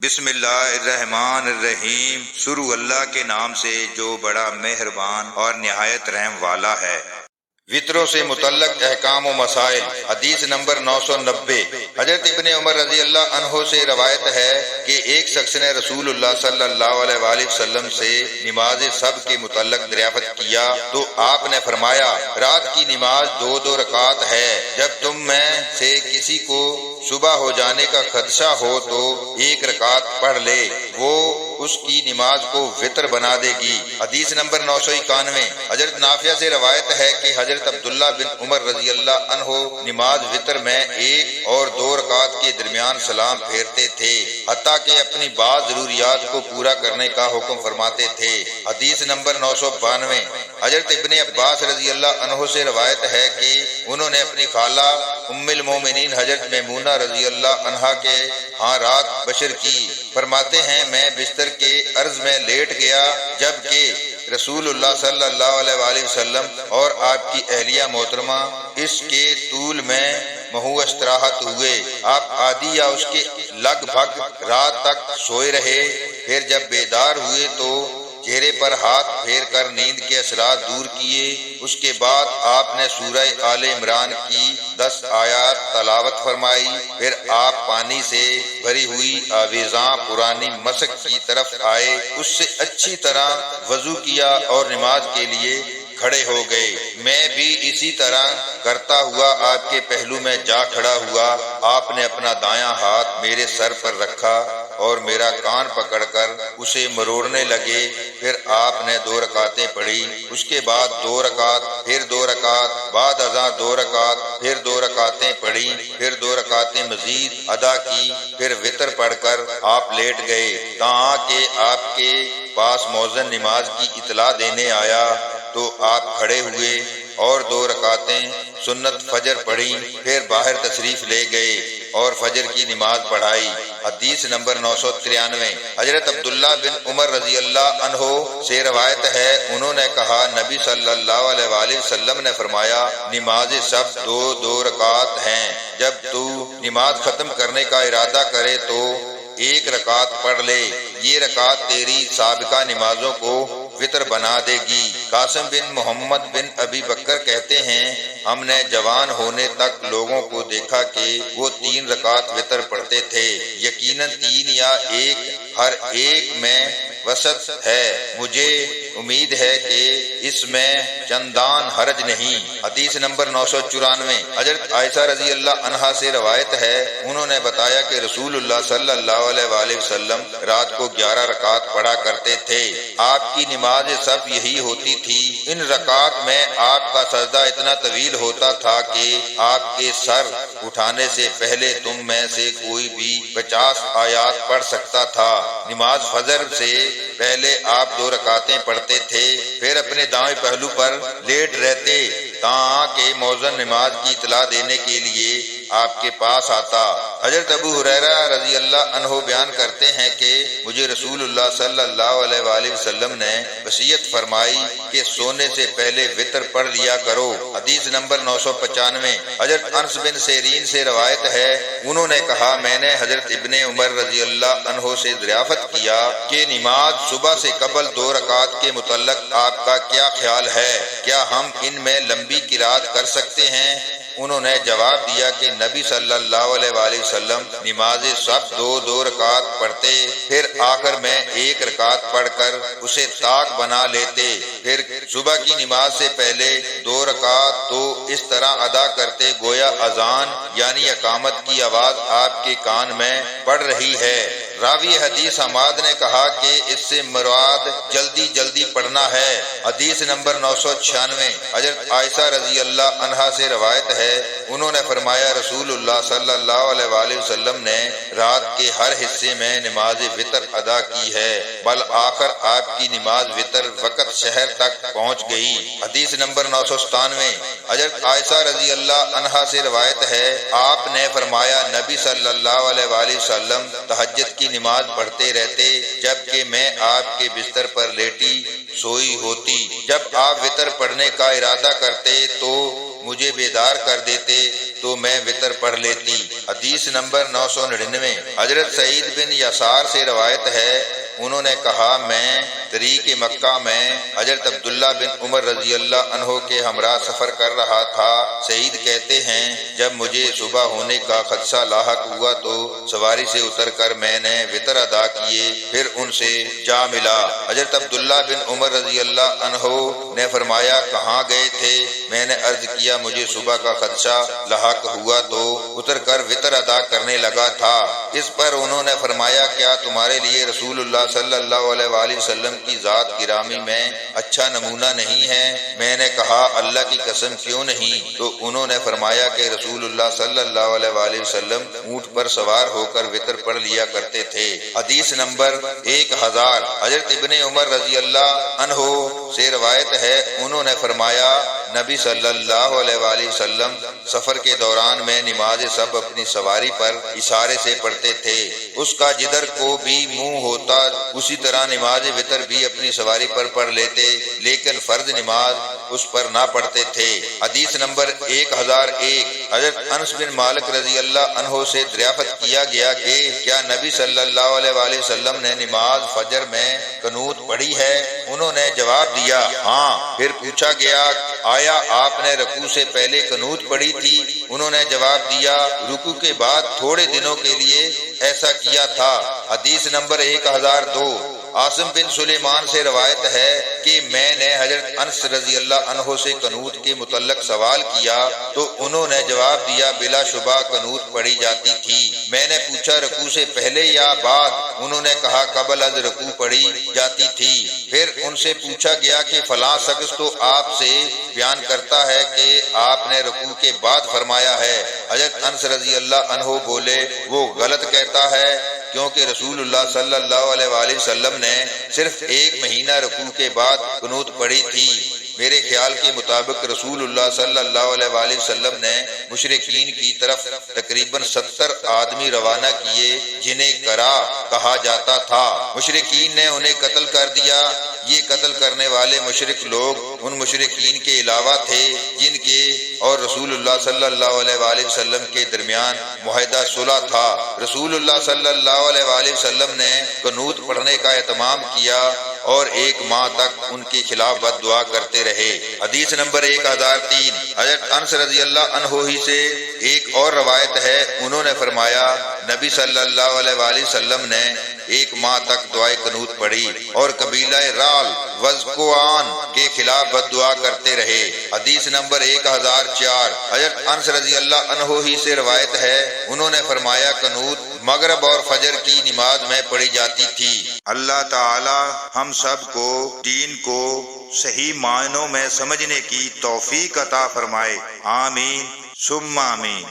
بسم اللہ الرحمن الرحیم، شروع اللہ کے نام سے جو بڑا مہربان اور نہایت رحم والا ہے۔ وطروں سے متعلق احکام و مسائل۔ حدیث نمبر 990۔ حضرت ابن عمر رضی اللہ عنہ سے روایت ہے کہ ایک شخص نے رسول اللہ صلی اللہ علیہ وآلہ وسلم سے نماز سب کے متعلق دریافت کیا تو آپ نے فرمایا، رات کی نماز 2 رکعت ہے، جب تم میں سے کسی کو صبح ہو جانے کا خدشہ ہو تو 1 رکعت پڑھ لے، وہ اس کی نماز کو وطر بنا دے گی۔ حدیث نمبر 991۔ حضرت نافع سے روایت ہے کہ حضرت عبداللہ بن عمر رضی اللہ عنہ نماز وطر میں 1 اور 2 رکعت کے درمیان سلام پھیرتے تھے، حتیٰ کہ اپنی بعض ضروریات کو پورا کرنے کا حکم فرماتے تھے۔ حدیث نمبر 992۔ حضرت ابن عباس رضی اللہ عنہ سے روایت ہے کہ انہوں نے اپنی خالہ ام المومنین حضرت میمونہ رضی اللہ عنہا کے ہاں رات بسر کی۔ فرماتے ہیں، میں بستر کے عرض میں لیٹ گیا جبکہ رسول اللہ صلی اللہ علیہ وآلہ وسلم اور آپ کی اہلیہ محترمہ اس کے طول میں محو استراحت ہوئے۔ آپ آدھی یا اس کے لگ بھگ رات تک سوئے رہے، پھر جب بیدار ہوئے تو چہرے پر ہاتھ پھیر کر نیند کے اثرات دور کیے۔ اس کے بعد آپ نے سورہ آل عمران کی 10 آیات تلاوت فرمائی، پھر آپ پانی سے بھری ہوئی آویزاں پرانی مسک کی طرف آئے، اس سے اچھی طرح وضو کیا اور نماز کے لیے کھڑے ہو گئے۔ میں بھی اسی طرح کرتا ہوا آپ کے پہلو میں جا کھڑا ہوا۔ آپ نے اپنا دایاں ہاتھ میرے سر پر رکھا اور میرا کان پکڑ کر اسے مروڑنے لگے، پھر آپ نے 2 رکعتیں پڑھی، اس کے بعد 2 رکعت، پھر 2 رکعت، بعد ازاں 2 رکعت، پھر 2 رکعتیں پڑھی، پھر 2 رکعتیں مزید ادا کی، پھر وطر پڑھ کر آپ لیٹ گئے تاں کہ آپ کے پاس مؤذن نماز کی اطلاع دینے آیا تو آپ کھڑے ہوئے اور 2 رکعتیں سنت فجر پڑھی، پھر باہر تشریف لے گئے اور فجر کی نماز پڑھائی۔ حدیث نمبر 993۔ حضرت عبداللہ بن عمر رضی اللہ عنہ سے روایت ہے، انہوں نے کہا، نبی صلی اللہ علیہ وآلہ وسلم نے فرمایا، نماز سب 2 رکعت ہیں، جب تو نماز ختم کرنے کا ارادہ کرے تو 1 رکعت پڑھ لے، یہ رکعت تیری سابقہ نمازوں کو وطر بنا دے گی۔ قاسم بن محمد بن ابی بکر کہتے ہیں، ہم نے جوان ہونے تک لوگوں کو دیکھا کہ وہ 3 رکعت وطر پڑھتے تھے، یقیناً 3 یا 1 ہر ایک میں وسط ہے، مجھے امید ہے کہ اس میں چندان حرج نہیں۔ حدیث نمبر 994۔ حضرت عائشہ رضی اللہ عنہا سے روایت ہے، انہوں نے بتایا کہ رسول اللہ صلی اللہ علیہ وآلہ وسلم رات کو 11 رکعت پڑھا کرتے تھے، آپ کی نماز سب یہی ہوتی تھی۔ ان رکعت میں آپ کا سجدہ اتنا طویل ہوتا تھا کہ آپ کے سر اٹھانے سے پہلے تم میں سے کوئی بھی 50 آیات پڑھ سکتا تھا۔ نماز فجر سے پہلے آپ 2 رکعتیں پڑھتے تھے، پھر اپنے دائیں پہلو پر لیٹ رہتے تاں کہ مؤذن نماز کی اطلاع دینے کے لیے آپ کے پاس آتا۔ حضرت ابو ہریرہ رضی اللہ عنہ بیان کرتے ہیں کہ مجھے رسول اللہ صلی اللہ علیہ وآلہ وسلم نے وصیت فرمائی کہ سونے سے پہلے وطر پڑھ لیا کرو۔ حدیث نمبر 995۔ حضرت انس بن سیرین سے روایت ہے، انہوں نے کہا، میں نے حضرت ابن عمر رضی اللہ عنہ سے دریافت کیا کہ نماز صبح سے قبل 2 رکعت کے متعلق آپ کا کیا خیال ہے، کیا ہم ان میں لمبی قرات کر سکتے ہیں؟ انہوں نے جواب دیا کہ نبی صلی اللہ علیہ وآلہ وسلم نماز سب 2 رکعت پڑھتے، پھر آخر میں 1 رکعت پڑھ کر اسے طاق بنا لیتے، پھر صبح کی نماز سے پہلے 2 رکعت تو اس طرح ادا کرتے گویا اذان یعنی اقامت کی آواز آپ کے کان میں پڑ رہی ہے۔ راوی حدیث حماد نے کہا کہ اس سے مراد جلدی پڑھنا ہے۔ حدیث نمبر 996۔ حضرت عائشہ رضی اللہ عنہا سے روایت ہے، انہوں نے فرمایا، رسول اللہ صلی اللہ علیہ وآلہ وسلم نے رات کے ہر حصے میں نماز وطر ادا کی ہے، بالآخر آپ کی نماز وطر وقت شہر تک پہنچ گئی۔ حدیث نمبر 997۔ حضرت عائشہ رضی اللہ عنہا سے روایت ہے، آپ نے فرمایا، نبی صلی اللہ علیہ وآلہ وسلم تہجد کی نماز پڑھتے رہتے جبکہ میں آپ کے بستر پر لیٹی سوئی ہوتی، جب آپ وطر پڑھنے کا ارادہ کرتے تو مجھے بیدار کر دیتے تو میں وطر پڑھ لیتی۔ حدیث نمبر 999۔ حضرت سعید بن یسار سے روایت ہے، انہوں نے کہا میں طریق مکہ میں حضرت عبداللہ بن عمر رضی اللہ عنہ کے ہمراہ سفر کر رہا تھا۔ سعید کہتے ہیں جب مجھے صبح ہونے کا خدشہ لاحق ہوا تو سواری سے اتر کر میں نے وتر ادا کیے، پھر ان سے جا ملا۔ حضرت عبداللہ بن عمر رضی اللہ عنہ نے فرمایا کہاں گئے تھے؟ میں نے عرض کیا مجھے صبح کا خدشہ لاحق ہوا تو اتر کر وتر ادا کرنے لگا تھا۔ اس پر انہوں نے فرمایا کیا تمہارے لیے رسول اللہ صلی اللہ علیہ وآلہ وسلم کی ذات گرامی میں اچھا نمونہ نہیں ہے؟ میں نے کہا اللہ کی قسم کیوں نہیں؟ تو انہوں نے فرمایا کہ رسول اللہ صلی اللہ علیہ وآلہ وسلم اونٹ پر سوار ہو کر وتر پڑھ لیا کرتے تھے۔ حدیث نمبر 1000۔ حضرت ابن عمر رضی اللہ عنہ سے روایت ہے، انہوں نے فرمایا نبی صلی اللہ علیہ وآلہ وسلم سفر کے دوران میں نماز سب اپنی سواری پر اشارے سے پڑھتے تھے، اس کا جدھر کو بھی منہ ہوتا اسی طرح نماز وتر بھی اپنی سواری پر پڑھ لیتے، لیکن فرض نماز اس پر نہ پڑھتے تھے۔ حدیث نمبر 1001۔ حضرت انس بن مالک رضی اللہ عنہ سے دریافت کیا گیا کہ کیا نبی صلی اللہ علیہ وآلہ وسلم نے نماز فجر میں قنوت پڑھی ہے؟ انہوں نے جواب دیا ہاں۔ پھر پوچھا گیا آیا آپ نے رکوع سے پہلے قنوت پڑھی تھی؟ انہوں نے جواب دیا رکوع کے بعد تھوڑے دنوں کے لیے ایسا کیا تھا۔ حدیث نمبر 1002۔ عاصم بن سلیمان سے روایت ہے کہ میں نے حضرت انس رضی اللہ عنہ سے قنوت کے متعلق سوال کیا تو انہوں نے جواب دیا بلا شبہ قنوت پڑھی جاتی تھی۔ میں نے پوچھا رکوع سے پہلے یا بعد؟ انہوں نے کہا قبل از رکوع پڑھی جاتی تھی۔ پھر ان سے پوچھا گیا کہ فلاں شخص تو آپ سے بیان کرتا ہے کہ آپ نے رکوع کے بعد فرمایا ہے۔ حضرت انس رضی اللہ عنہ بولے وہ غلط کہتا ہے کیونکہ رسول اللہ صلی اللہ علیہ وآلہ وسلم نے صرف 1 مہینہ رکوع کے بعد قنوت پڑھی تھی۔ میرے خیال کے مطابق رسول اللہ صلی اللہ علیہ وآلہ وسلم نے مشرکین کی طرف تقریباً 70 آدمی روانہ کیے جنہیں کرا کہا جاتا تھا۔ مشرکین نے انہیں قتل کر دیا۔ یہ قتل کرنے والے مشرک لوگ ان مشرکین کے علاوہ تھے جن کے اور رسول اللہ صلی اللہ علیہ وآلہ وسلم کے درمیان معاہدہ صلح تھا۔ رسول اللہ صلی اللہ علیہ وآلہ وسلم نے قنوت پڑھنے کا اہتمام کیا اور 1 ماہ تک ان کے خلاف بد دعا کرتے رہے۔ حدیث نمبر 1003۔ حضرت انس رضی اللہ عنہ ہی سے ایک اور روایت ہے، انہوں نے فرمایا نبی صلی اللہ علیہ وآلہ وسلم نے 1 ماہ تک دعائے قنوت پڑھی اور قبیلہ رال وزقوان کے خلاف بد دعا کرتے رہے۔ حدیث نمبر 1004۔ حضرت انس رضی اللہ عنہ ہی سے روایت ہے، انہوں نے فرمایا قنوت مغرب اور فجر کی نماز میں پڑھی جاتی تھی۔ اللہ تعالی ہم سب کو دین کو صحیح معنوں میں سمجھنے کی توفیق عطا فرمائے، آمین ثم آمین۔